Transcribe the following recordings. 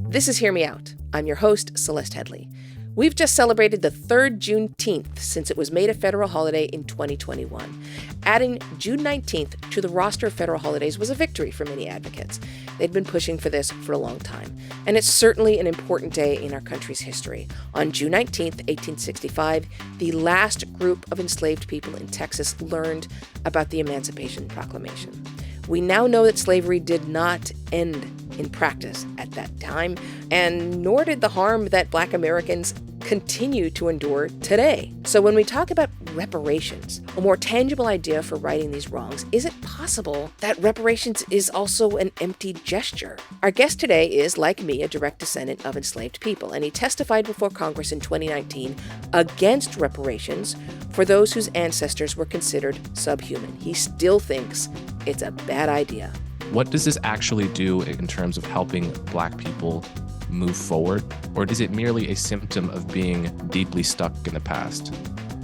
This is Hear Me Out. I'm your host, Celeste Headley. We've just celebrated the third Juneteenth since it was made a federal holiday in 2021. Adding June 19th to the roster of federal holidays was a victory for many advocates. They'd been pushing for this for a long time. And it's certainly an important day in our country's history. On June 19th, 1865, the last group of enslaved people in Texas learned about the Emancipation Proclamation. We now know that slavery did not end in practice at that time, and nor did the harm that Black Americans continue to endure today. So when we talk about reparations, a more tangible idea for righting these wrongs, is it possible that reparations is also an empty gesture? Our guest today is, like me, a direct descendant of enslaved people, and he testified before Congress in 2019 against reparations for those whose ancestors were considered subhuman. He still thinks it's a bad idea. What does this actually do in terms of helping Black people move forward? Or is it merely a symptom of being deeply stuck in the past?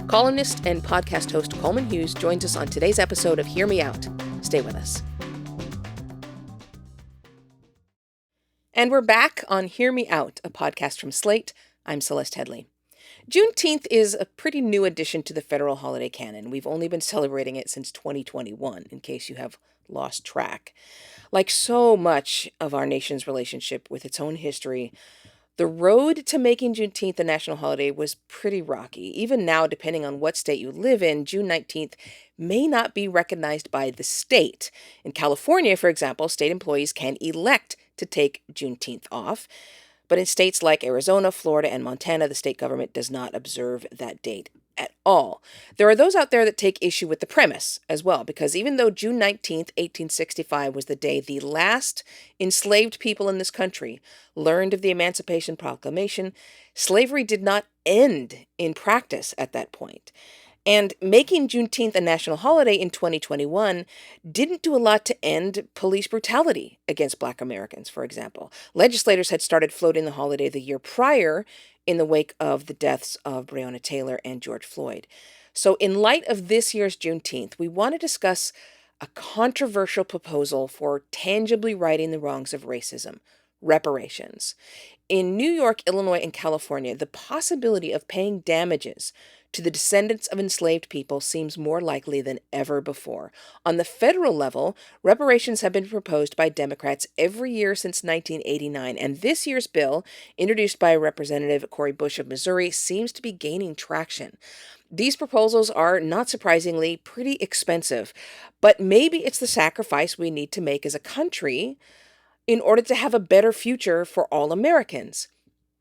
Columnist and podcast host Coleman Hughes joins us on today's episode of Hear Me Out. Stay with us. And we're back on Hear Me Out, a podcast from Slate. I'm Celeste Headley. Juneteenth is a pretty new addition to the federal holiday canon. We've only been celebrating it since 2021, in case you have lost track. Like so much of our nation's relationship with its own history, the road to making Juneteenth a national holiday was pretty rocky. Even now, depending on what state you live in, June 19th may not be recognized by the state. In California, for example, state employees can elect to take Juneteenth off. But in states like Arizona, Florida, and Montana, the state government does not observe that date at all. There are those out there that take issue with the premise as well, because even though June 19th, 1865 was the day the last enslaved people in this country learned of the Emancipation Proclamation, slavery did not end in practice at that point. And making Juneteenth a national holiday in 2021 didn't do a lot to end police brutality against Black Americans, for example. Legislators had started floating the holiday the year prior in the wake of the deaths of Breonna Taylor and George Floyd. So in light of this year's Juneteenth, we want to discuss a controversial proposal for tangibly righting the wrongs of racism: reparations. In New York, Illinois, and California, the possibility of paying damages to the descendants of enslaved people seems more likely than ever before. On the federal level, reparations have been proposed by Democrats every year since 1989, and this year's bill, introduced by Representative Cori Bush of Missouri, seems to be gaining traction. These proposals are, not surprisingly, pretty expensive, but maybe it's the sacrifice we need to make as a country in order to have a better future for all Americans.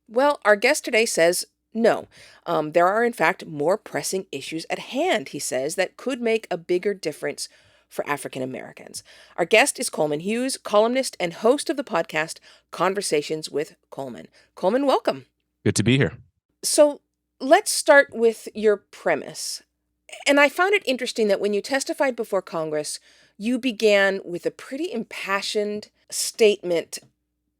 Well, our guest today says no. There are, in fact, more pressing issues at hand, he says, that could make a bigger difference for African Americans. Our guest is Coleman Hughes, columnist and host of the podcast Conversations with Coleman. Coleman, welcome. Good to be here. So let's start with your premise. And I found it interesting that when you testified before Congress, you began with a pretty impassioned statement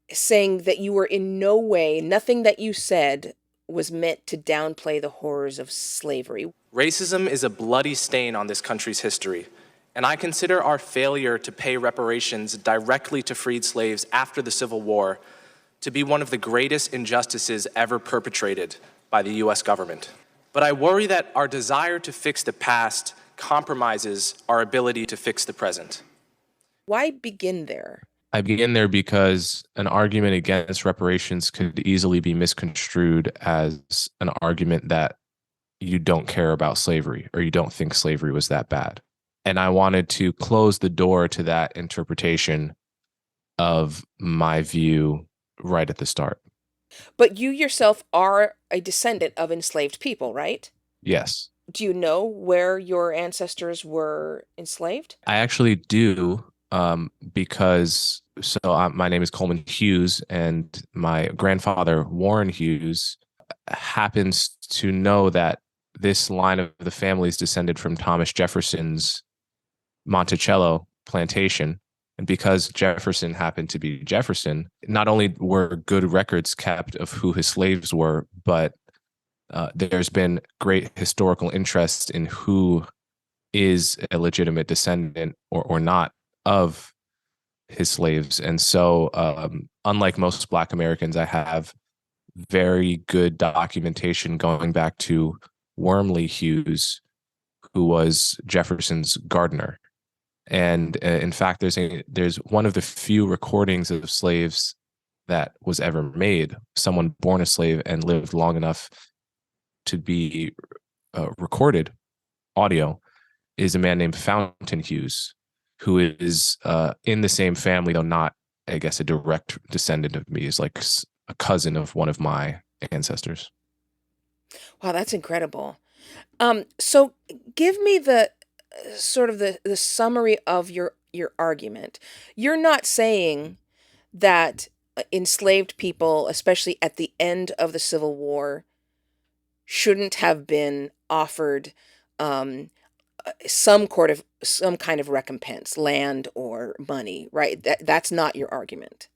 saying that you were in no way, nothing that you said was meant to downplay the horrors of slavery. Racism is a bloody stain on this country's history, and I consider our failure to pay reparations directly to freed slaves after the Civil War to be one of the greatest injustices ever perpetrated by the U.S. government. But I worry that our desire to fix the past compromises our ability to fix the present. Why begin there? I begin there because an argument against reparations could easily be misconstrued as an argument that you don't care about slavery or you don't think slavery was that bad. And I wanted to close the door to that interpretation of my view right at the start. But you yourself are a descendant of enslaved people, right? Yes. Do you know where your ancestors were enslaved? I actually do, because my name is Coleman Hughes, and my grandfather, Warren Hughes, happens to know that this line of the family is descended from Thomas Jefferson's Monticello plantation. And because Jefferson happened to be Jefferson, not only were good records kept of who his slaves were, but there's been great historical interest in who is a legitimate descendant or not of his slaves. And so, unlike most Black Americans, I have very good documentation going back to Wormley Hughes, who was Jefferson's gardener. And in fact, there's one of the few recordings of slaves that was ever made. Someone born a slave and lived long enough to be recorded audio is a man named Fountain Hughes, who is in the same family, though not, I guess, a direct descendant of me. Is like a cousin of one of my ancestors. Wow, that's incredible. So give me the sort of the summary of your argument. You're not saying that enslaved people, especially at the end of the Civil War, shouldn't have been offered um, some kind of recompense, land or money, right? That's not your argument.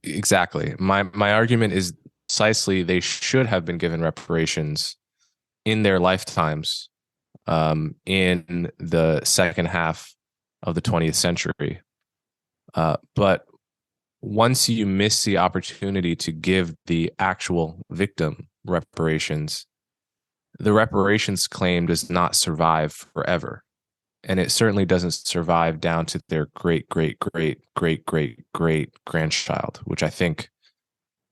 Exactly. My argument is precisely they should have been given reparations in their lifetimes, in the second half of the 20th century. But once you miss the opportunity to give the actual victim reparations, the reparations claim does not survive forever. And it certainly doesn't survive down to their great, great, great, great, great, great grandchild, which I think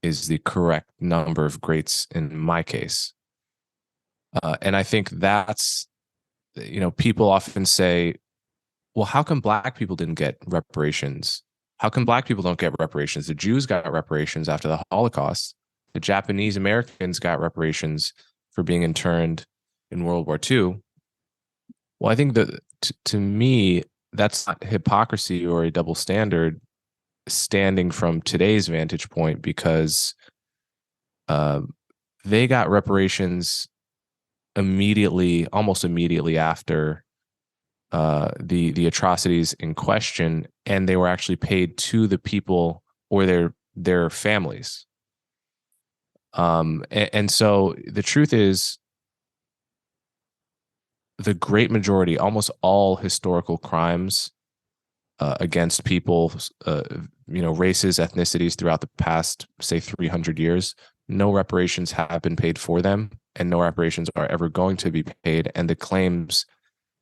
is the correct number of greats in my case. And I think that's, people often say, well, how come Black people didn't get reparations? How come Black people don't get reparations? The Jews got reparations after the Holocaust. The Japanese Americans got reparations for being interned in World War II. Well, I think that to me, that's not hypocrisy or a double standard standing from today's vantage point, because uh, they got reparations almost immediately after the atrocities in question, and they were actually paid to the people or their families. And so the truth is, the great majority, almost all historical crimes against people, races, ethnicities throughout the past, say, 300 years, no reparations have been paid for them, and no reparations are ever going to be paid, and the claims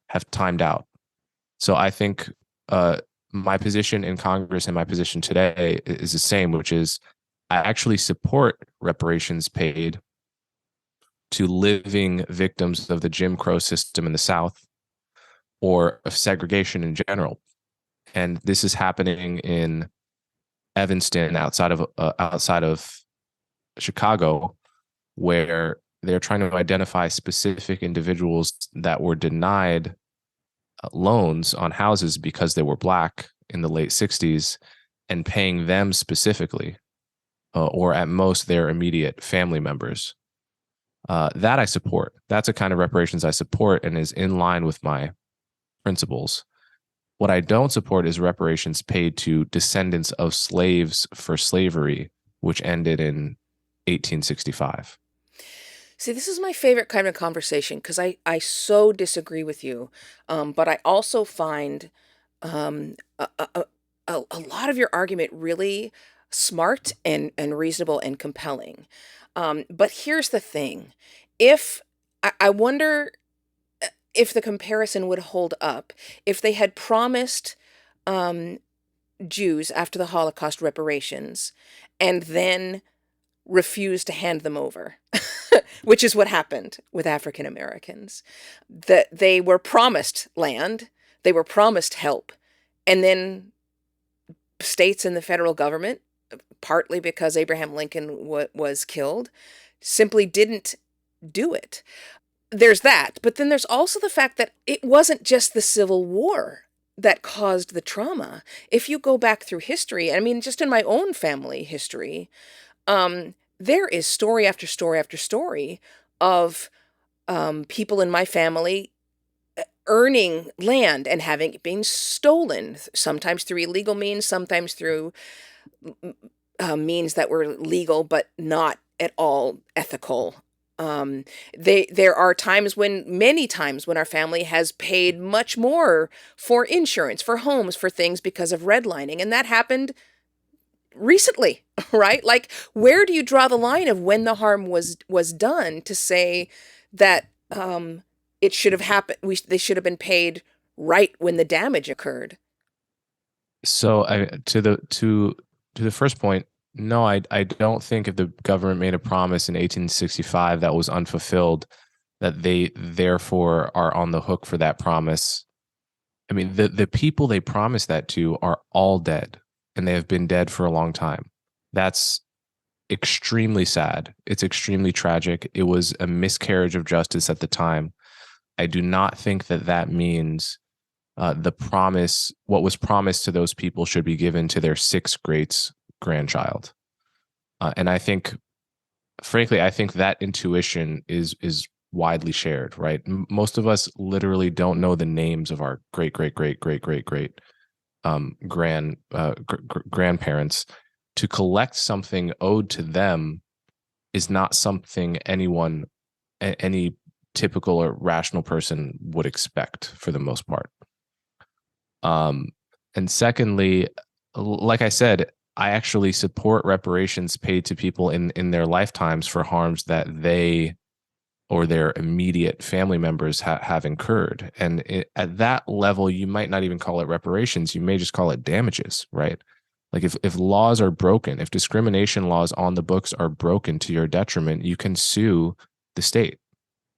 have timed out. So I think my position in Congress and my position today is the same, which is I actually support reparations paid to living victims of the Jim Crow system in the South or of segregation in general. And this is happening in Evanston, outside of Chicago, where they're trying to identify specific individuals that were denied loans on houses because they were Black in the late 60s, and paying them specifically, or at most their immediate family members. That I support. That's a kind of reparations I support and is in line with my principles. What I don't support is reparations paid to descendants of slaves for slavery, which ended in 1865. See, this is my favorite kind of conversation because I so disagree with you. But I also find um, a lot of your argument really smart and reasonable and compelling. But here's the thing. If I wonder if the comparison would hold up if they had promised um, Jews after the Holocaust reparations and then refused to hand them over, which is what happened with African Americans. That they were promised land, they were promised help, and then states and the federal government, partly because Abraham Lincoln was killed, simply didn't do it. There's that, but then there's also the fact that it wasn't just the Civil War that caused the trauma. If you go back through history, I mean, just in my own family history, there is story after story after story of people in my family earning land and having it being stolen, sometimes through illegal means, sometimes through means that were legal but not at all ethical. There are many times when our family has paid much more for insurance, for homes, for things because of redlining, and that happened recently, right? Like, where do you draw the line of when the harm was done to say that it should have happened? They should have been paid right when the damage occurred. So to the first point, no, I don't think if the government made a promise in 1865 that was unfulfilled, that they therefore are on the hook for that promise. I mean, the people they promised that to are all dead, and they have been dead for a long time. That's extremely sad. It's extremely tragic. It was a miscarriage of justice at the time. I do not think that that means what was promised to those people should be given to their sixth great grandchild. And I think, frankly, I think that intuition is widely shared, right? Most of us literally don't know the names of our great, great, great, great, great, great grandparents. To collect something owed to them is not something any typical or rational person would expect for the most part. And secondly, like I said, I actually support reparations paid to people in their lifetimes for harms that they or their immediate family members have incurred. And at that level, you might not even call it reparations. You may just call it damages, right? Like if laws are broken, if discrimination laws on the books are broken to your detriment, you can sue the state.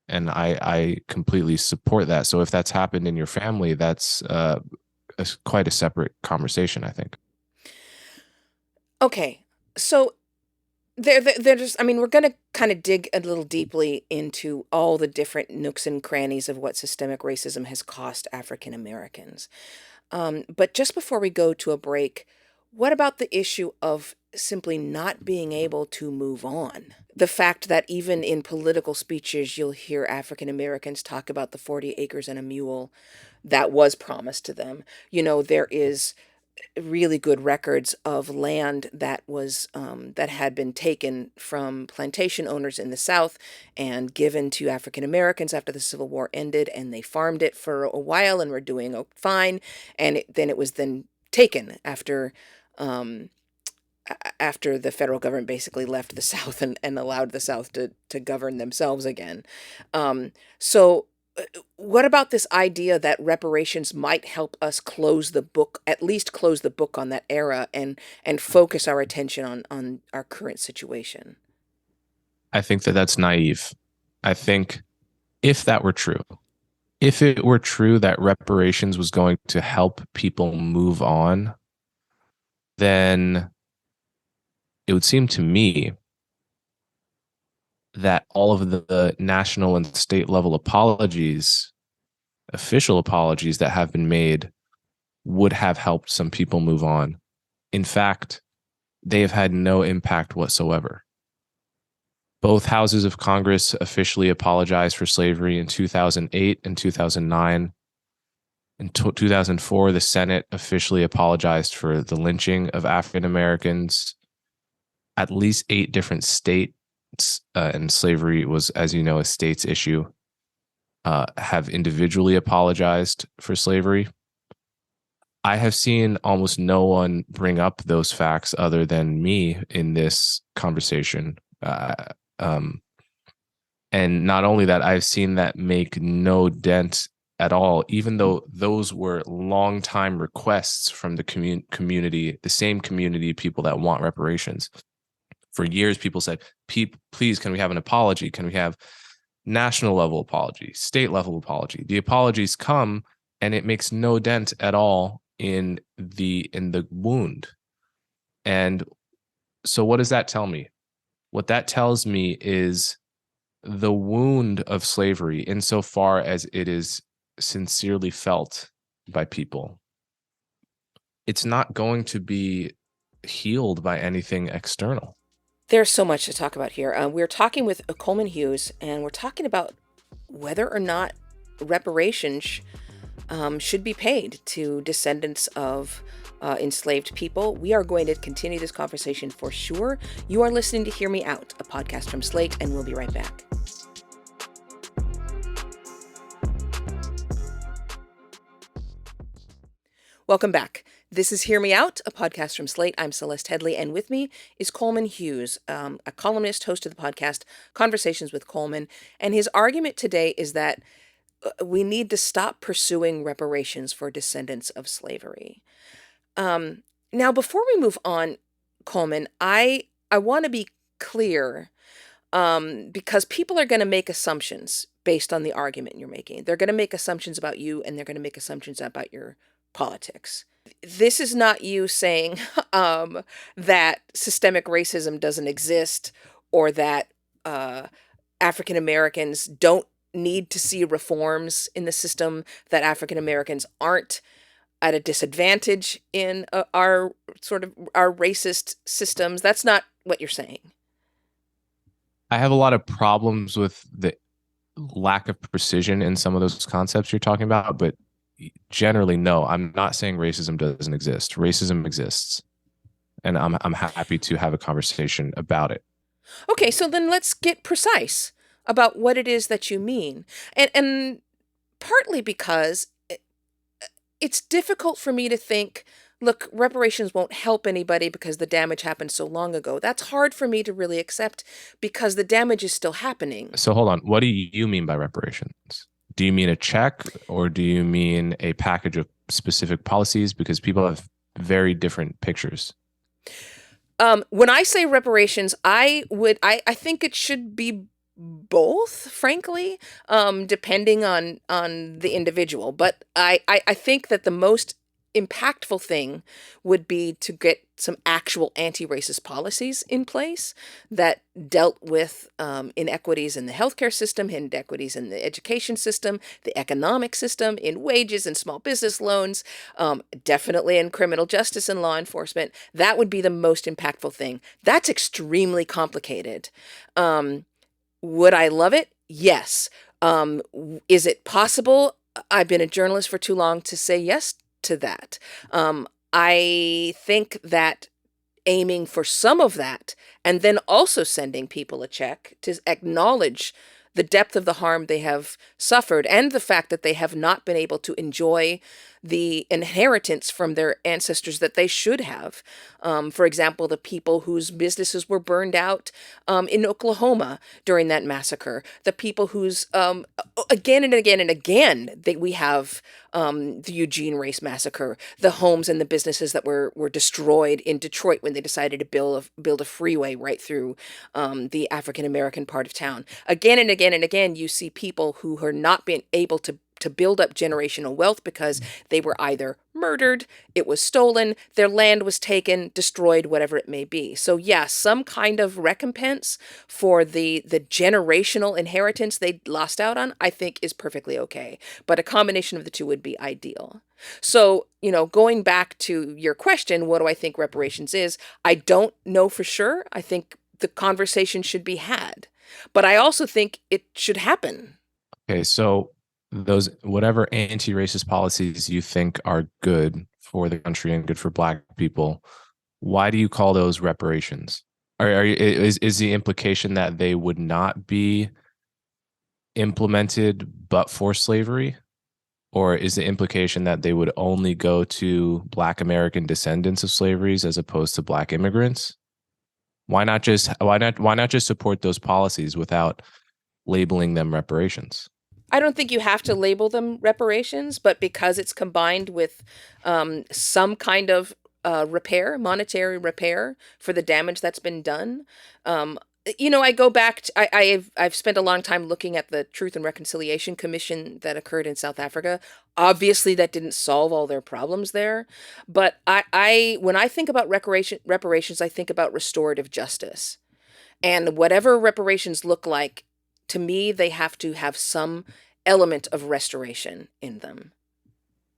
And I completely support that. So if that's happened in your family, that's quite a separate conversation, I think. Okay, so they're just, I mean, we're going to kind of dig a little deeply into all the different nooks and crannies of what systemic racism has cost African Americans. But just before we go to a break, what about the issue of simply not being able to move on? The fact that even in political speeches, you'll hear African Americans talk about the 40 acres and a mule that was promised to them. There is really good records of land that had been taken from plantation owners in the South and given to African Americans after the Civil War ended, and they farmed it for a while and were doing fine, and then it was taken um, after the federal government basically left the South and allowed the South to govern themselves again. So what about this idea that reparations might help us at least close the book on that era and focus our attention on our current situation? I think that that's naive. I think if that were true, if it were true that reparations was going to help people move on, then it would seem to me that all of the national and state level apologies, official apologies that have been made, would have helped some people move on. In fact, they have had no impact whatsoever. Both houses of Congress officially apologized for slavery in 2008 and 2009. In 2004, the Senate officially apologized for the lynching of African Americans. At least 8 different states, and slavery was, as you know, a state's issue, have individually apologized for slavery. I have seen almost no one bring up those facts other than me in this conversation. And not only that, I've seen that make no dent at all, even though those were long-time requests from the community, the same community, people that want reparations. For years, people said, please, can we have an apology? Can we have national level apology, state level apology? The apologies come, and it makes no dent at all in the wound. And so what does that tell me? What that tells me is the wound of slavery, insofar as it is sincerely felt by people, it's not going to be healed by anything external. There's so much to talk about here. We're talking with Coleman Hughes, and we're talking about whether or not reparations should be paid to descendants of enslaved people. We are going to continue this conversation for sure. You are listening to Hear Me Out, a podcast from Slate, and we'll be right back. Welcome back. This is Hear Me Out, a podcast from Slate. I'm Celeste Headley, and with me is Coleman Hughes, a columnist, host of the podcast Conversations with Coleman. And his argument today is that we need to stop pursuing reparations for descendants of slavery. Now, before we move on, Coleman, I want to be clear, because people are going to make assumptions based on the argument you're making. They're going to make assumptions about you, and they're going to make assumptions about your politics. This is not you saying that systemic racism doesn't exist, or that African Americans don't need to see reforms in the system, that African Americans aren't at a disadvantage in our racist systems. That's not what you're saying. I have a lot of problems with the lack of precision in some of those concepts you're talking about, but generally, no, I'm not saying racism doesn't exist. Racism exists, and I'm happy to have a conversation about it. Okay, so then let's get precise about what it is that you mean. And partly because it's difficult for me to think, look, reparations won't help anybody because the damage happened so long ago. That's hard for me to really accept because the damage is still happening. So hold on. What do you mean by reparations? Do you mean a check, or do you mean a package of specific policies? Because people have very different pictures. When I say reparations, I think it should be both, frankly, depending on the individual. But I think that the most impactful thing would be to get some actual anti-racist policies in place that dealt with inequities in the healthcare system, inequities in the education system, the economic system, in wages and small business loans, definitely in criminal justice and law enforcement. That would be the most impactful thing. That's extremely complicated. Would I love it? Yes. Is it possible? I've been a journalist for too long to say yes to that. I think that aiming for some of that and then also sending people a check to acknowledge the depth of the harm they have suffered and the fact that they have not been able to enjoy the inheritance from their ancestors that they should have. For example, the people whose businesses were burned out in Oklahoma during that massacre, the people whose, again and again and again, we have the Eugene Race Massacre, the homes and the businesses that were destroyed in Detroit when they decided to build a freeway right through the African American part of town. Again and again and again, you see people who are not being able to build up generational wealth because they were either murdered, it was stolen, their land was taken, destroyed, whatever it may be. So yeah, some kind of recompense for the generational inheritance they lost out on, I think is perfectly okay. But a combination of the two would be ideal. So, going back to your question, what do I think reparations is? I don't know for sure. I think the conversation should be had. But I also think it should happen. Okay, so those whatever anti-racist policies you think are good for the country and good for Black people, why do you call those reparations? Is the implication that they would not be implemented but for slavery? Or is the implication that they would only go to Black American descendants of slaveries as opposed to Black immigrants? Why not just support those policies without labeling them reparations? I don't think you have to label them reparations, but because it's combined with some kind of monetary repair for the damage that's been done. I go back to, I've spent a long time looking at the Truth and Reconciliation Commission that occurred in South Africa. Obviously, that didn't solve all their problems there, but when I think about reparations, I think about restorative justice, and whatever reparations look like, to me, they have to have some element of restoration in them.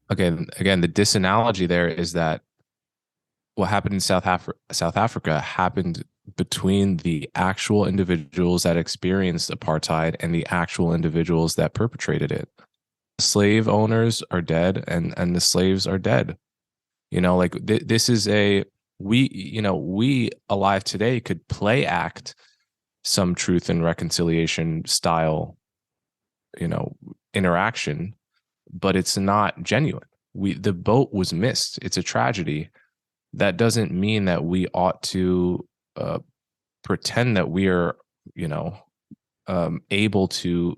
Again, the disanalogy there is that what happened in South Africa happened between the actual individuals that experienced apartheid and the actual individuals that perpetrated it. Slave owners are dead, and the slaves are dead. This is we alive today could play act some truth and reconciliation style, interaction, but it's not genuine. the boat was missed. It's a tragedy. That doesn't mean that we ought to pretend that we are, able to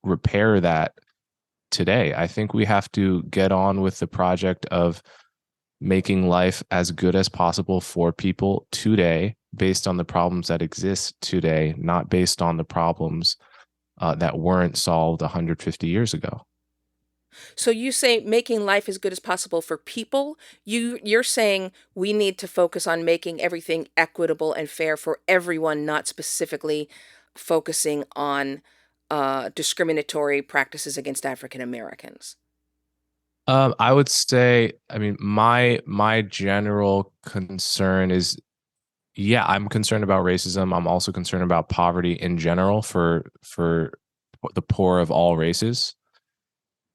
repair that today. I think we have to get on with the project of making life as good as possible for people today, based on the problems that exist today, not based on the problems that weren't solved 150 years ago. So you say making life as good as possible for people. You're saying we need to focus on making everything equitable and fair for everyone, not specifically focusing on discriminatory practices against African Americans. I would say, I mean, my general concern is, yeah, I'm concerned about racism. I'm also concerned about poverty in general for the poor of all races.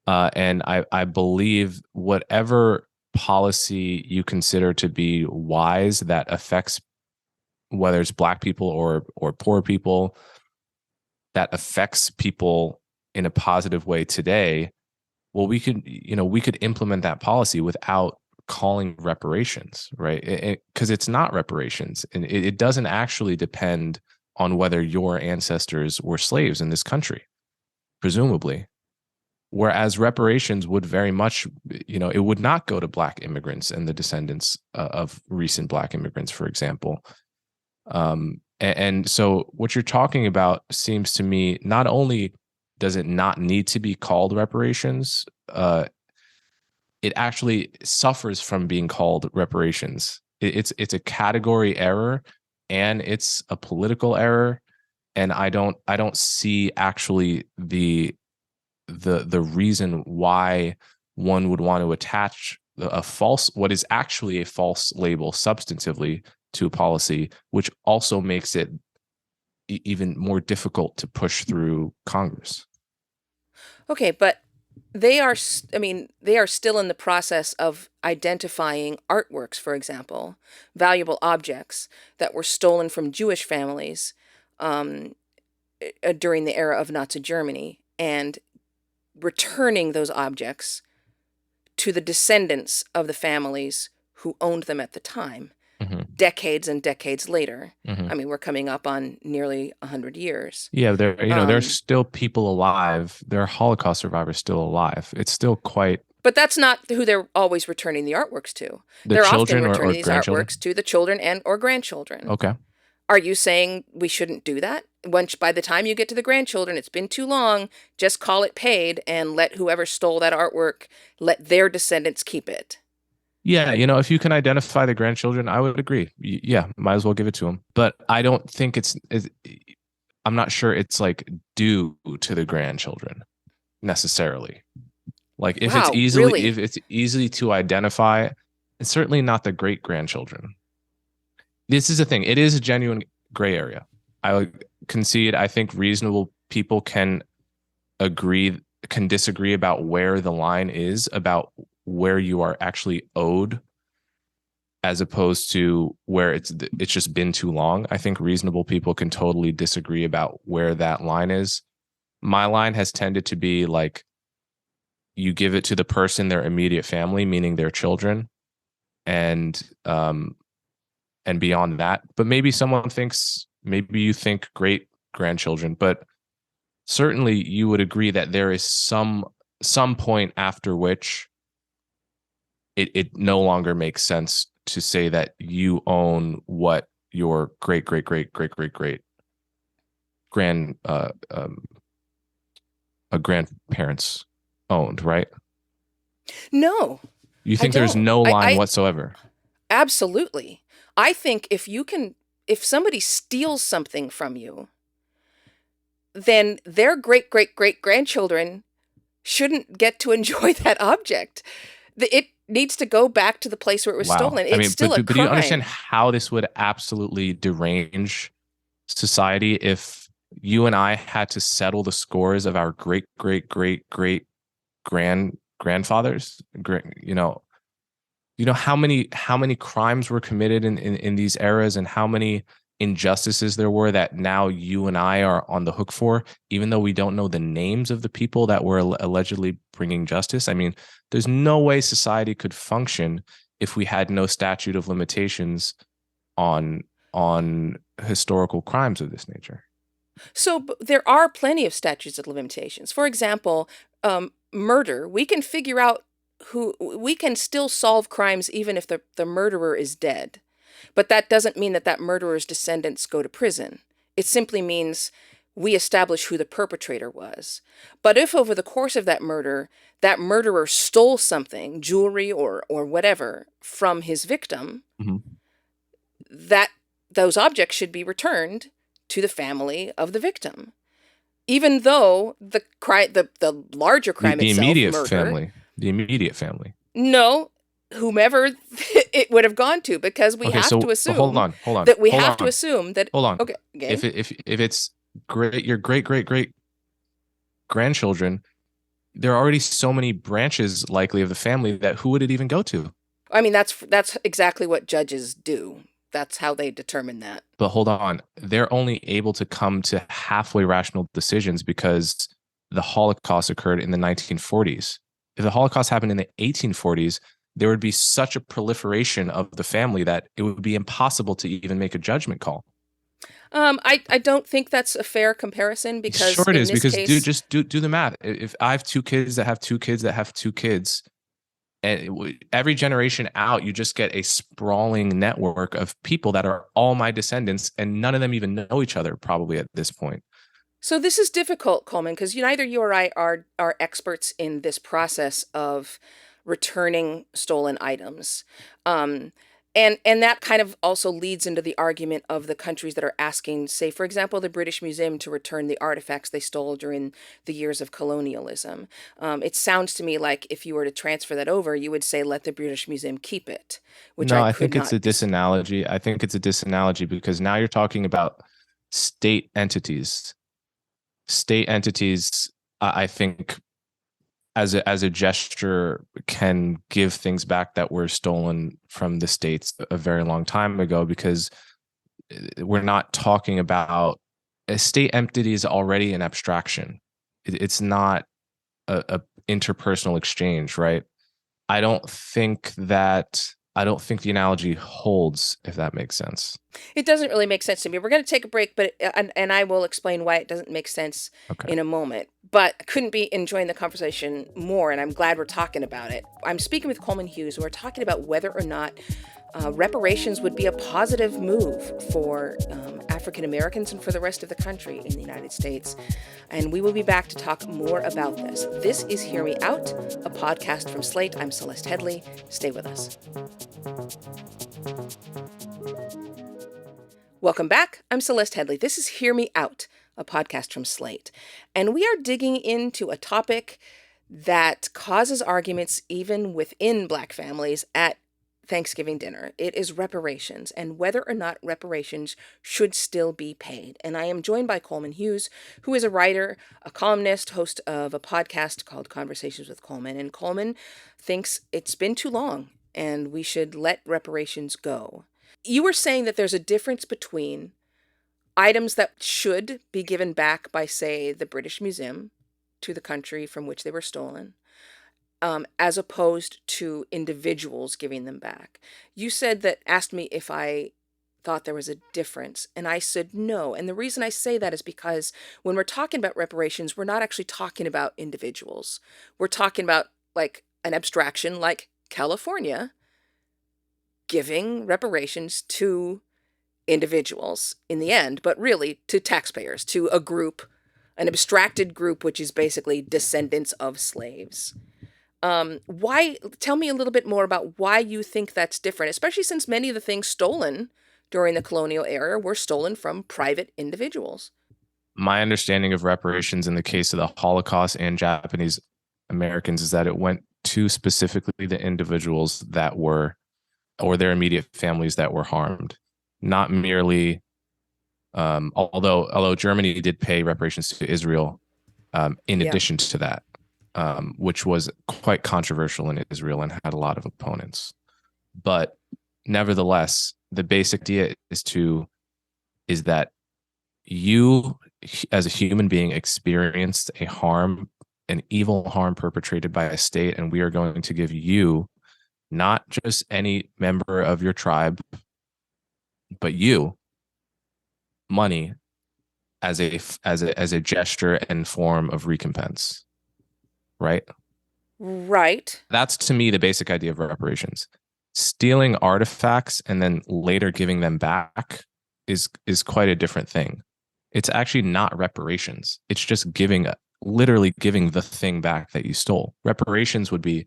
And I believe whatever policy you consider to be wise that affects, whether it's Black people or poor people, that affects people in a positive way today, well, we could implement that policy without calling reparations, right? Because it's not reparations, and it doesn't actually depend on whether your ancestors were slaves in this country, presumably. Whereas reparations would very much, it would not go to Black immigrants and the descendants of recent Black immigrants, for example. And so what you're talking about seems to me, not only does it not need to be called reparations, it actually suffers from being called reparations. It's a category error, and it's a political error, and I don't see actually the reason why one would want to attach what is actually a false label substantively to a policy, which also makes it even more difficult to push through Congress. Okay, but they are still in the process of identifying artworks, for example, valuable objects that were stolen from Jewish families during the era of Nazi Germany, and returning those objects to the descendants of the families who owned them at the time, decades and decades later. I mean, we're coming up on nearly 100 years. Yeah, there's still people alive. There are Holocaust survivors still alive. It's still quite. But that's not who they're always returning the artworks to. They're often children returning or these grandchildren? artworks to the children and or grandchildren. Okay. Are you saying we shouldn't do that? Once by the time you get to the grandchildren, it's been too long, just call it paid and let whoever stole that artwork, let their descendants keep it. Yeah, if you can identify the grandchildren, I would agree. Yeah, might as well give it to them. But I don't think I'm not sure it's like due to the grandchildren necessarily. Like if Wow, it's really? easily to identify, it's certainly not the great grandchildren. This is the thing. It is a genuine gray area. I would concede. I think reasonable people can disagree about where the line is, about where you are actually owed, as opposed to where it's just been too long. I think reasonable people can totally disagree about where that line is. My line has tended to be like, you give it to the person, their immediate family, meaning their children, and beyond that. But maybe you think great grandchildren, but certainly you would agree that there is some point after which it no longer makes sense to say that you own what your great great great great great great grandparents owned, right? No. You think there's no line whatsoever? Absolutely. I think if somebody steals something from you, then their great great great grandchildren shouldn't get to enjoy that object. It needs to go back to the place where it was stolen. It's still a crime. But do you understand how this would absolutely derange society if you and I had to settle the scores of our great great great great grandfathers? How many crimes were committed in these eras, and how many injustices there were that now you and I are on the hook for, even though we don't know the names of the people that were allegedly bringing justice. I mean, there's no way society could function if we had no statute of limitations on historical crimes of this nature. So there are plenty of statutes of limitations. For example, murder. We can figure out we can still solve crimes even if the murderer is dead. But that doesn't mean that murderer's descendants go to prison. It simply means we establish who the perpetrator was. But if over the course of that murderer stole something, jewelry or whatever, from his victim, that those objects should be returned to the family of the victim, even though the larger crime itself, the immediate family. No, whomever it would have gone to, because we have to assume. Hold on. That we have to assume that. Hold on. Okay. If it's your great grandchildren, there are already so many branches likely of the family that who would it even go to? I mean, that's exactly what judges do. That's how they determine that. But hold on, they're only able to come to halfway rational decisions because the Holocaust occurred in the 1940s. If the Holocaust happened in the 1840s, there would be such a proliferation of the family that it would be impossible to even make a judgment call. I don't think that's a fair comparison, because sure it is, because do the math. If I have two kids that have two kids that have two kids, and every generation out, you just get a sprawling network of people that are all my descendants, and none of them even know each other probably at this point. So this is difficult, Coleman, because neither you or I are experts in this process of returning stolen items. And that kind of also leads into the argument of the countries that are asking, say, for example, the British Museum to return the artifacts they stole during the years of colonialism. It sounds to me like if you were to transfer that over, you would say, let the British Museum keep it. Which I think it's a disanalogy. I think it's a disanalogy because now you're talking about state entities. State entities, I think, as a gesture, can give things back that were stolen from the states a very long time ago, because we're not talking about a state entity is already an abstraction. It's not a interpersonal exchange, right? I don't think the analogy holds, if that makes sense. It doesn't really make sense to me. We're going to take a break, but and I will explain why it doesn't make sense in a moment. But I couldn't be enjoying the conversation more, and I'm glad we're talking about it. I'm speaking with Coleman Hughes, and we're talking about whether or not reparations would be a positive move for African Americans and for the rest of the country in the United States. And we will be back to talk more about this. This is Hear Me Out, a podcast from Slate. I'm Celeste Headley. Stay with us. Welcome back. I'm Celeste Headley. This is Hear Me Out, a podcast from Slate. And we are digging into a topic that causes arguments even within Black families at Thanksgiving dinner. It is reparations, and whether or not reparations should still be paid. And I am joined by Coleman Hughes, who is a writer, a columnist, host of a podcast called Conversations with Coleman. And Coleman thinks it's been too long and we should let reparations go. You were saying that there's a difference between items that should be given back by, say, the British Museum to the country from which they were stolen, as opposed to individuals giving them back. You asked me if I thought there was a difference, and I said no. And the reason I say that is because when we're talking about reparations, we're not actually talking about individuals. We're talking about like an abstraction like California giving reparations to individuals in the end, but really to taxpayers, to a group, an abstracted group, which is basically descendants of slaves. Tell me a little bit more about why you think that's different, especially since many of the things stolen during the colonial era were stolen from private individuals. My understanding of reparations in the case of the Holocaust and Japanese Americans is that it went to specifically the individuals that were, or their immediate families that were harmed, not merely, although Germany did pay reparations to Israel, in addition to that. Which was quite controversial in Israel and had a lot of opponents. But nevertheless, the basic idea is to is that you as a human being experienced an evil harm perpetrated by a state, and we are going to give you, not just any member of your tribe, but you, money as a gesture and form of recompense, right? Right. That's to me the basic idea of reparations. Stealing artifacts and then later giving them back is quite a different thing. It's actually not reparations. It's just literally giving the thing back that you stole. Reparations would be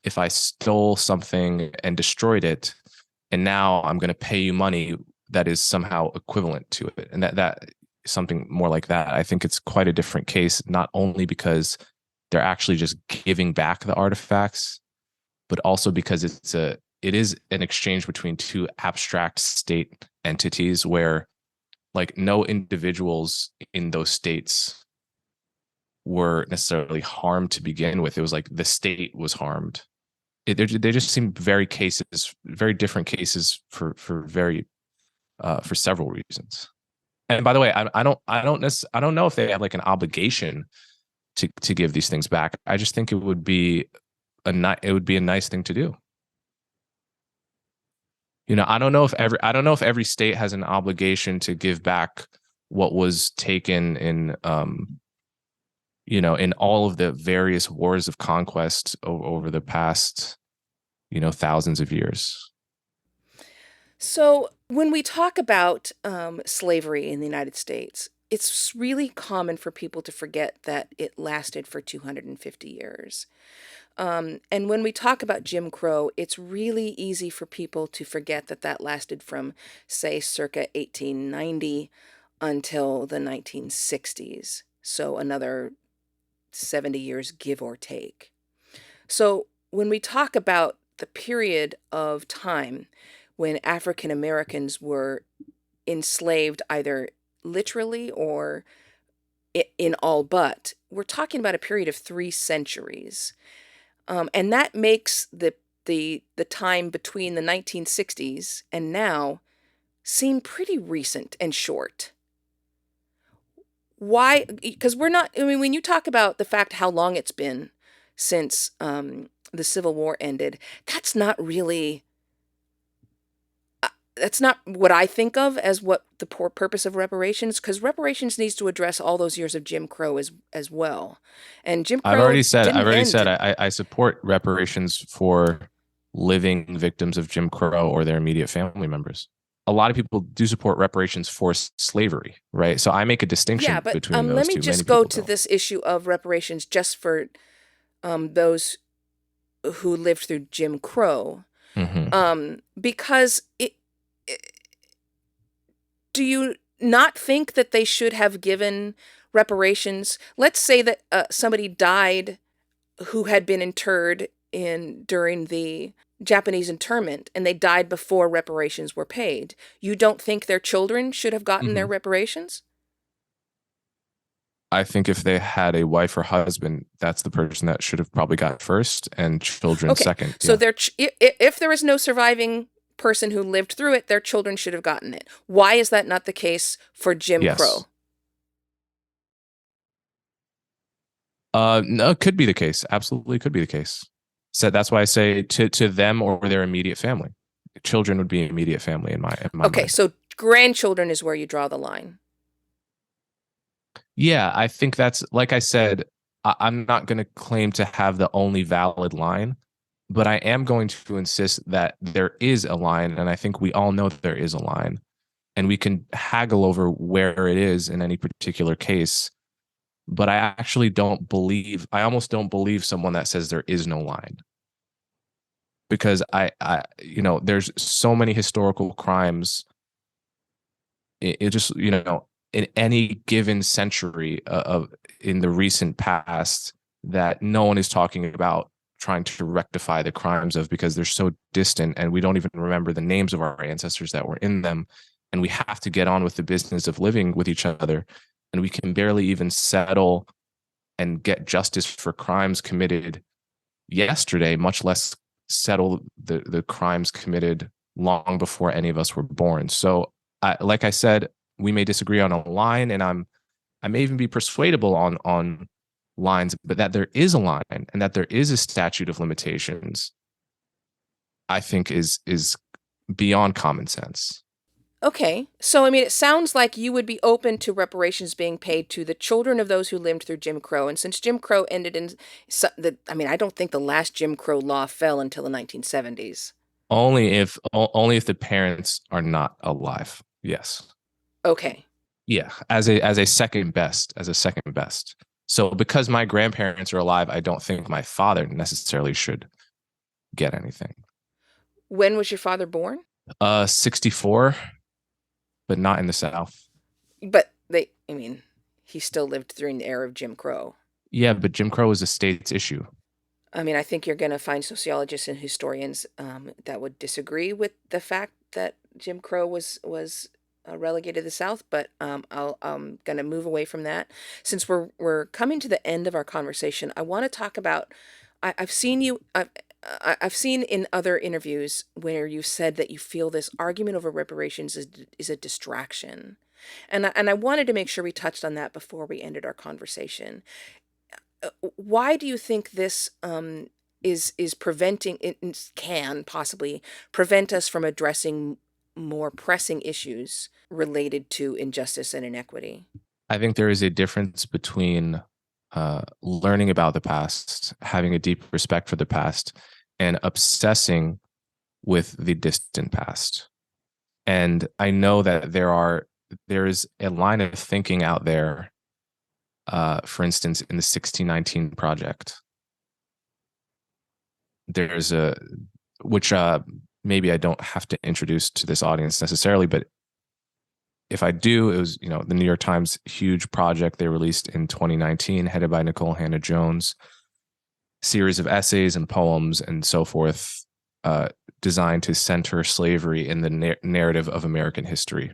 if I stole something and destroyed it, and now I'm going to pay you money that is somehow equivalent to it. And that something more like that. I think it's quite a different case, not only because they're actually just giving back the artifacts, but also because it is an exchange between two abstract state entities where like no individuals in those states were necessarily harmed to begin with. It was like the state was harmed. They just seem very different cases for several reasons. And by the way, I don't know if they have like an obligation to give these things back. I just think it would be a nice thing to do. I don't know if every state has an obligation to give back what was taken in in all of the various wars of conquest over the past thousands of years. So when we talk about slavery in the United States, it's really common for people to forget that it lasted for 250 years. And when we talk about Jim Crow, it's really easy for people to forget that lasted from, say, circa 1890 until the 1960s. So another 70 years, give or take. So when we talk about the period of time when African Americans were enslaved either literally or in all but, we're talking about a period of 3 centuries. And that makes the time between the 1960s and now seem pretty recent and short. Why? Because when you talk about the fact how long it's been since the Civil War ended, that's not what I think of as what the purpose of reparations, because reparations needs to address all those years of Jim Crow as well. And Jim Crow I've already said end. I support reparations for living victims of Jim Crow or their immediate family members. A lot of people do support reparations for slavery, right? So I make a distinction between those two. Let me just go to this issue of reparations just for those who lived through Jim Crow. Mm-hmm. Because do you not think that they should have given reparations? Let's say that somebody died who had been interred during the Japanese internment, and they died before reparations were paid. You don't think their children should have gotten their reparations? I think if they had a wife or husband, that's the person that should have probably got first, and children second. So if there is no surviving person who lived through it, their children should have gotten it. Why is that not the case for Jim Crow? No, it could be the case. Absolutely could be the case. So that's why I say to them or their immediate family. Children would be immediate family in my mind. So grandchildren is where you draw the line. Yeah, I think that's, like I said, I'm not going to claim to have the only valid line, but I am going to insist that there is a line, and I think we all know that there is a line, and we can haggle over where it is in any particular case. But I almost don't believe someone that says there is no line. Because there's so many historical crimes. It just, in any given century in the recent past that no one is talking about trying to rectify the crimes of, because they're so distant and we don't even remember the names of our ancestors that were in them. And we have to get on with the business of living with each other. And we can barely even settle and get justice for crimes committed yesterday, much less settle the crimes committed long before any of us were born. So like I said, we may disagree on a line, and I may even be persuadable on lines, but that there is a line and that there is a statute of limitations, I think is beyond common sense. Okay. So, I mean, it sounds like you would be open to reparations being paid to the children of those who lived through Jim Crow. And since Jim Crow ended in I mean, I don't think the last Jim Crow law fell until the 1970s. Only if the parents are not alive. Yes. Okay. Yeah, as a second best, So because my grandparents are alive, I don't think my father necessarily should get anything. When was your father born? 64, but not in the South. But I mean, he still lived during the era of Jim Crow. Yeah, but Jim Crow is a state's issue. I mean, I think you're going to find sociologists and historians that would disagree with the fact that Jim Crow was relegated to the South, but I'm going to move away from that. Since we're coming to the end of our conversation, I want to talk about. I've seen you. I've seen in other interviews where you said that you feel this argument over reparations is a distraction, and I wanted to make sure we touched on that before we ended our conversation. Why do you think this is preventing it can possibly prevent us from addressing more pressing issues related to injustice and inequity? I think there is a difference between learning about the past, having a deep respect for the past, and obsessing with the distant past. And I know that there is a line of thinking out there, for instance, in the 1619 Project. There's which maybe I don't have to introduce to this audience necessarily, but if I do, it was, the New York Times huge project they released in 2019, headed by Nicole Hannah-Jones, series of essays and poems and so forth, designed to center slavery in the narrative of American history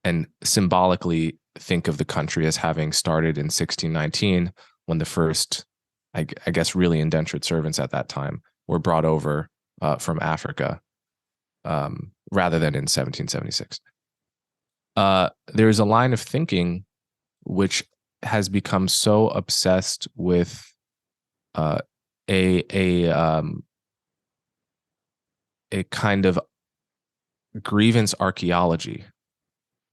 and symbolically think of the country as having started in 1619, when the first, I guess, really indentured servants at that time were brought over from Africa, rather than in 1776. There's a line of thinking which has become so obsessed with a kind of grievance archaeology,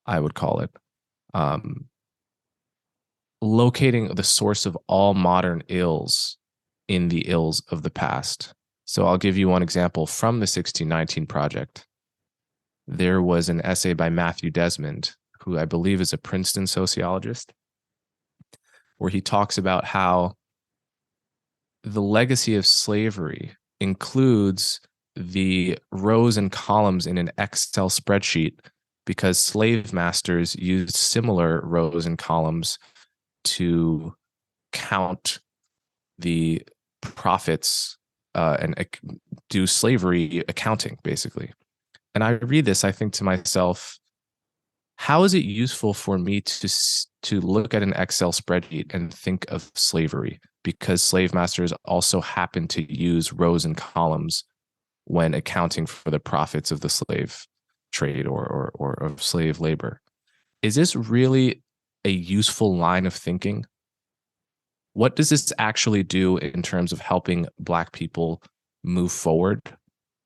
I would call it, locating the source of all modern ills in the ills of the past. So I'll give you one example from the 1619 Project. There was an essay by Matthew Desmond, who I believe is a Princeton sociologist, where he talks about how the legacy of slavery includes the rows and columns in an Excel spreadsheet because slave masters used similar rows and columns to count the profits and do slavery accounting, basically. And I read this, I think to myself, how is it useful for me to look at an Excel spreadsheet and think of slavery? Because slave masters also happen to use rows and columns when accounting for the profits of the slave trade or of slave labor. Is this really a useful line of thinking? What does this actually do in terms of helping Black people move forward?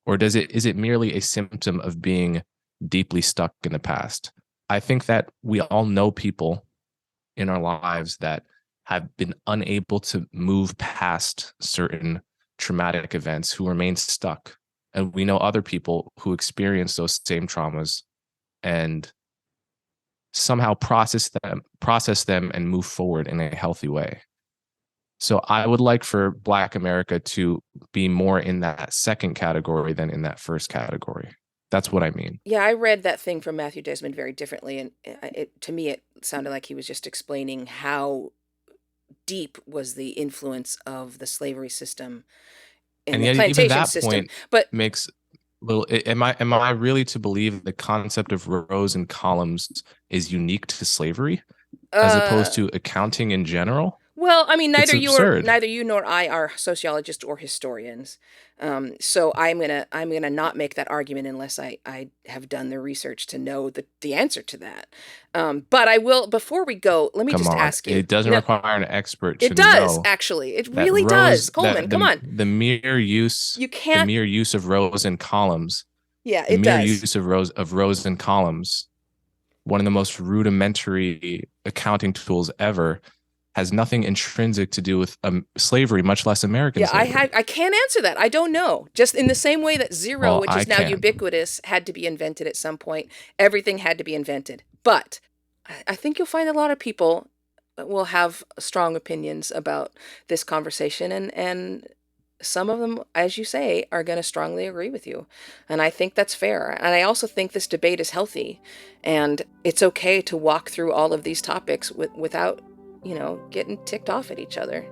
Or is it merely a symptom of being deeply stuck in the past? I think that we all know people in our lives that have been unable to move past certain traumatic events, who remain stuck. And we know other people who experience those same traumas and somehow process them and move forward in a healthy way. So I would like for Black America to be more in that second category than in that first category. That's what I mean. Yeah, I read that thing from Matthew Desmond very differently, and to me it sounded like he was just explaining how deep was the influence of the slavery system in And the yet even plantation that system. point But makes little. Am I really to believe the concept of rows and columns is unique to slavery as opposed to accounting in general? Well, I mean, It's absurd. neither you nor I are sociologists or historians. So I'm gonna not make that argument unless I have done the research to know the answer to that. But I will, before we go, let me Come just on. ask you. It doesn't No, require an expert to it does, know actually. It that really does. Coleman, that come on. the mere use You can't. of rows and columns, Yeah, the it mere does. use of rows and columns, one of the most rudimentary accounting tools ever, has nothing intrinsic to do with slavery, much less American Yeah, slavery. I can't answer that. I don't know. Just in the same way that zero, Well, which I is now can. ubiquitous, had to be invented at some point. Everything had to be invented. But I think you'll find a lot of people will have strong opinions about this conversation, and some of them, as you say, are going to strongly agree with you. And I think that's fair. And I also think this debate is healthy, and it's okay to walk through all of these topics without, getting ticked off at each other.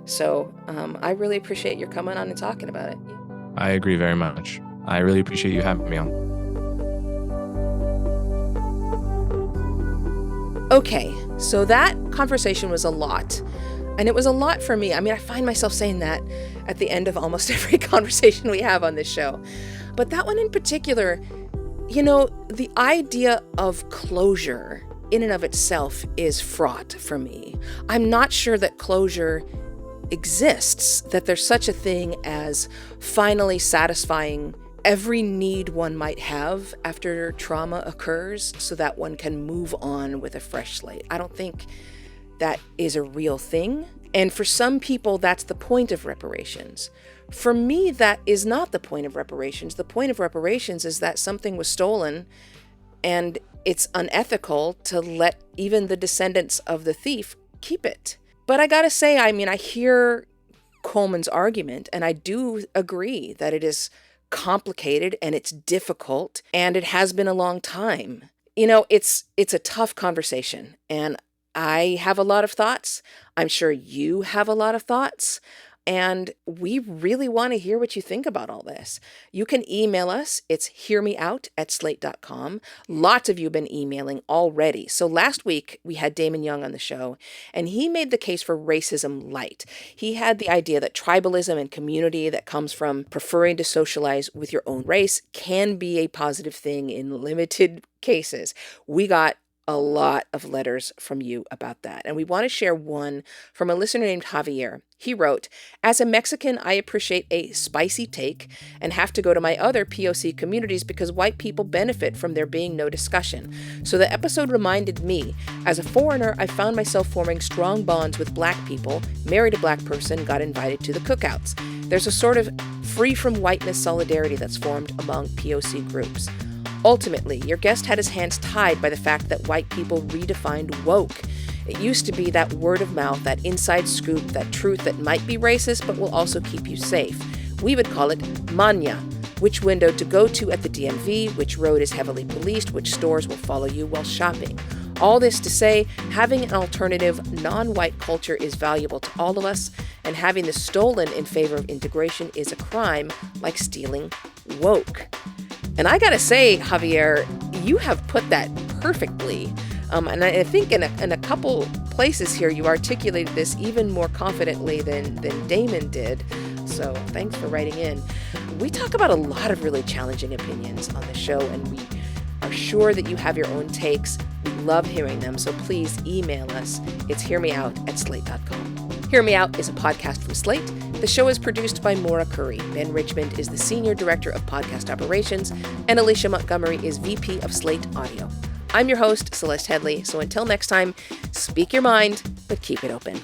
So I really appreciate your coming on and talking about it. I agree very much. I really appreciate you having me on. Okay, so that conversation was a lot. And it was a lot for me. I mean, I find myself saying that at the end of almost every conversation we have on this show. But that one in particular, the idea of closure in and of itself is fraught for me. I'm not sure that closure exists, that there's such a thing as finally satisfying every need one might have after trauma occurs so that one can move on with a fresh slate. I don't think that is a real thing. And for some people, that's the point of reparations. For me, that is not the point of reparations. The point of reparations is that something was stolen, and it's unethical to let even the descendants of the thief keep it. But I gotta say, I mean, I hear Coleman's argument, and I do agree that it is complicated and it's difficult, and it has been a long time. It's a tough conversation, and I have a lot of thoughts. I'm sure you have a lot of thoughts. And we really want to hear what you think about all this. You can email us. It's hearmeout@slate.com. Lots of you have been emailing already. So last week we had Damon Young on the show, and he made the case for racism light. He had the idea that tribalism and community that comes from preferring to socialize with your own race can be a positive thing in limited cases. We got a lot of letters from you about that. And we want to share one from a listener named Javier. He wrote, "As a Mexican, I appreciate a spicy take and have to go to my other POC communities because white people benefit from there being no discussion. So the episode reminded me, as a foreigner, I found myself forming strong bonds with black people, married a black person, got invited to the cookouts. There's a sort of free from whiteness solidarity that's formed among POC groups. Ultimately, your guest had his hands tied by the fact that white people redefined woke. It used to be that word of mouth, that inside scoop, that truth that might be racist but will also keep you safe. We would call it maña, which window to go to at the DMV, which road is heavily policed, which stores will follow you while shopping. All this to say, having an alternative, non-white culture is valuable to all of us, and having this stolen in favor of integration is a crime, like stealing woke." And I gotta say, Javier, you have put that perfectly. And I think in a couple places here, you articulated this even more confidently than Damon did. So thanks for writing in. We talk about a lot of really challenging opinions on the show, and we are sure that you have your own takes. We love hearing them, so please email us. It's hearmeout@slate.com. Hear Me Out is a podcast from Slate. The show is produced by Maura Currie. Ben Richmond is the Senior Director of Podcast Operations, and Alicia Montgomery is VP of Slate Audio. I'm your host, Celeste Headley, so until next time, speak your mind, but keep it open.